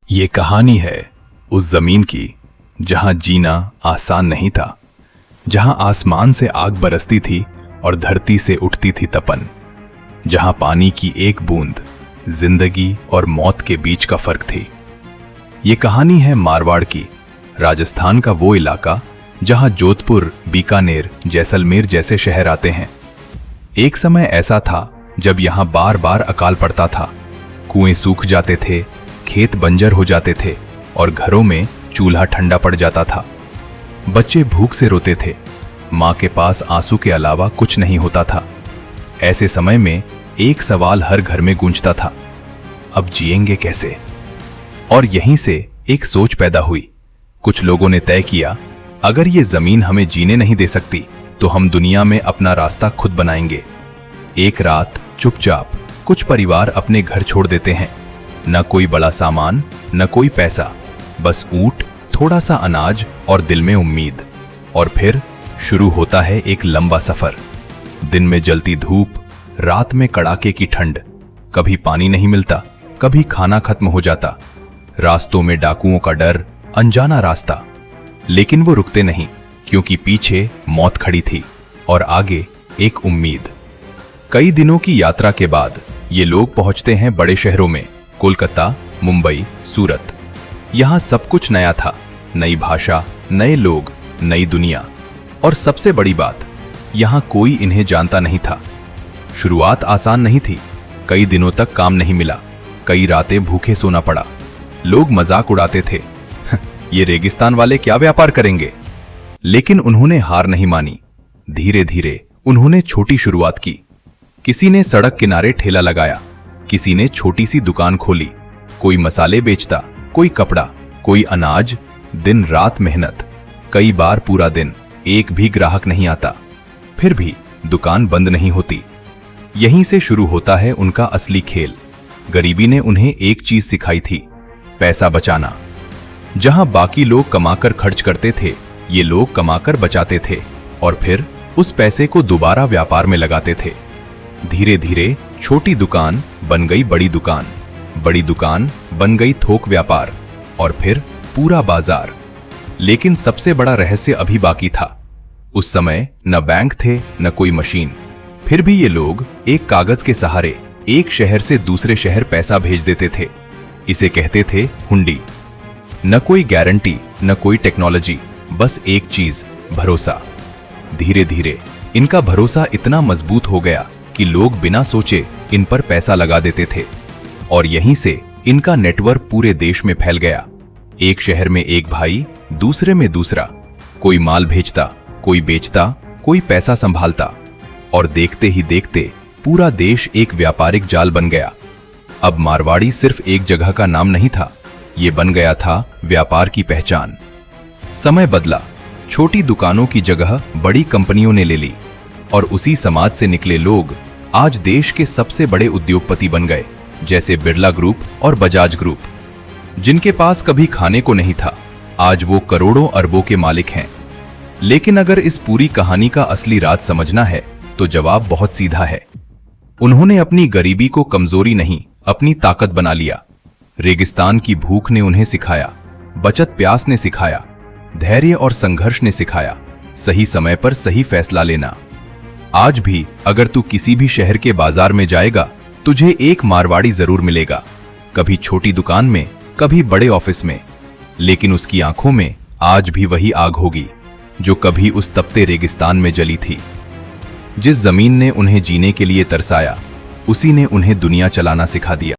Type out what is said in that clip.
ये कहानी है उस जमीन की जहां जीना आसान नहीं था, जहां आसमान से आग बरसती थी और धरती से उठती थी तपन, जहां पानी की एक बूंद जिंदगी और मौत के बीच का फर्क थी। ये कहानी है मारवाड़ की, राजस्थान का वो इलाका जहां जोधपुर, बीकानेर, जैसलमेर जैसे शहर आते हैं। एक समय ऐसा था जब यहां बार बार अकाल पड़ता था, कुएं सूख जाते थे, खेत बंजर हो जाते थे और घरों में चूल्हा ठंडा पड़ जाता था। बच्चे भूख से रोते थे, मां के पास आंसू के अलावा कुछ नहीं होता था। ऐसे समय में एक सवाल हर घर में गूंजता था, अब जिएंगे कैसे? और यहीं से एक सोच पैदा हुई। कुछ लोगों ने तय किया, अगर ये जमीन हमें जीने नहीं दे सकती तो हम दुनिया में अपना रास्ता खुद बनाएंगे। एक रात चुपचाप कुछ परिवार अपने घर छोड़ देते हैं। न कोई बड़ा सामान, न कोई पैसा, बस ऊंट, थोड़ा सा अनाज और दिल में उम्मीद। और फिर शुरू होता है एक लंबा सफर। दिन में जलती धूप, रात में कड़ाके की ठंड, कभी पानी नहीं मिलता, कभी खाना खत्म हो जाता, रास्तों में डाकुओं का डर, अनजाना रास्ता। लेकिन वो रुकते नहीं, क्योंकि पीछे मौत खड़ी थी और आगे एक उम्मीद। कई दिनों की यात्रा के बाद ये लोग पहुंचते हैं बड़े शहरों में, कोलकाता, मुंबई, सूरत। यहां सब कुछ नया था, नई भाषा, नए लोग, नई दुनिया। और सबसे बड़ी बात, यहां कोई इन्हें जानता नहीं था। शुरुआत आसान नहीं थी, कई दिनों तक काम नहीं मिला, कई रातें भूखे सोना पड़ा। लोग मजाक उड़ाते थे, ये रेगिस्तान वाले क्या व्यापार करेंगे? लेकिन उन्होंने हार नहीं मानी। धीरे धीरे उन्होंने छोटी शुरुआत की। किसी ने सड़क किनारे ठेला लगाया, किसी ने छोटी सी दुकान खोली, कोई मसाले बेचता, कोई कपड़ा, कोई अनाज। दिन रात मेहनत, कई बार पूरा दिन, एक भी ग्राहक नहीं आता। फिर भी दुकान बंद नहीं होती। यहीं से शुरू होता है उनका असली खेल। गरीबी ने उन्हें एक चीज सिखाई थी, पैसा बचाना। जहां बाकी लोग कमाकर खर्च करते थे, ये लोग कमाकर बचाते थे और फिर उस पैसे को दोबारा व्यापार में लगाते थे। धीरे धीरे छोटी दुकान बन गई बड़ी दुकान, बड़ी दुकान बन गई थोक व्यापार और फिर पूरा बाजार। लेकिन सबसे बड़ा रहस्य अभी बाकी था। उस समय न बैंक थे, न कोई मशीन। फिर भी ये लोग एक कागज के सहारे एक शहर से दूसरे शहर पैसा भेज देते थे। इसे कहते थे हुंडी। न कोई गारंटी, न कोई टेक्नोलॉजी, बस एक चीज, भरोसा। धीरे धीरे इनका भरोसा इतना मजबूत हो गया कि लोग बिना सोचे इन पर पैसा लगा देते थे। और यहीं से इनका नेटवर्क पूरे देश में फैल गया। एक शहर में एक भाई, दूसरे में दूसरा। कोई माल भेजता, कोई बेचता, कोई पैसा संभालता। और देखते ही देखते पूरा देश एक व्यापारिक जाल बन गया। अब मारवाड़ी सिर्फ एक जगह का नाम नहीं था, ये बन गया था व्यापार की पहचान। समय बदला, छोटी दुकानों की जगह बड़ी कंपनियों ने ले ली और उसी समाज से निकले लोग आज देश के सबसे बड़े उद्योगपति बन गए, जैसे बिरला ग्रुप और बजाज ग्रुप। जिनके पास कभी खाने को नहीं था, आज वो करोड़ों अरबों के मालिक हैं। लेकिन अगर इस पूरी कहानी का असली राज समझना है तो जवाब बहुत सीधा है। उन्होंने अपनी गरीबी को कमजोरी नहीं, अपनी ताकत बना लिया। रेगिस्तान की भूख ने उन्हें सिखाया, बचत प्यास ने सिखाया, धैर्य और संघर्ष ने सिखाया, सही समय पर सही फैसला लेना। आज भी अगर तू किसी भी शहर के बाजार में जाएगा, तुझे एक मारवाड़ी जरूर मिलेगा, कभी छोटी दुकान में, कभी बड़े ऑफिस में। लेकिन उसकी आंखों में आज भी वही आग होगी जो कभी उस तपते रेगिस्तान में जली थी। जिस जमीन ने उन्हें जीने के लिए तरसाया, उसी ने उन्हें दुनिया चलाना सिखा दिया।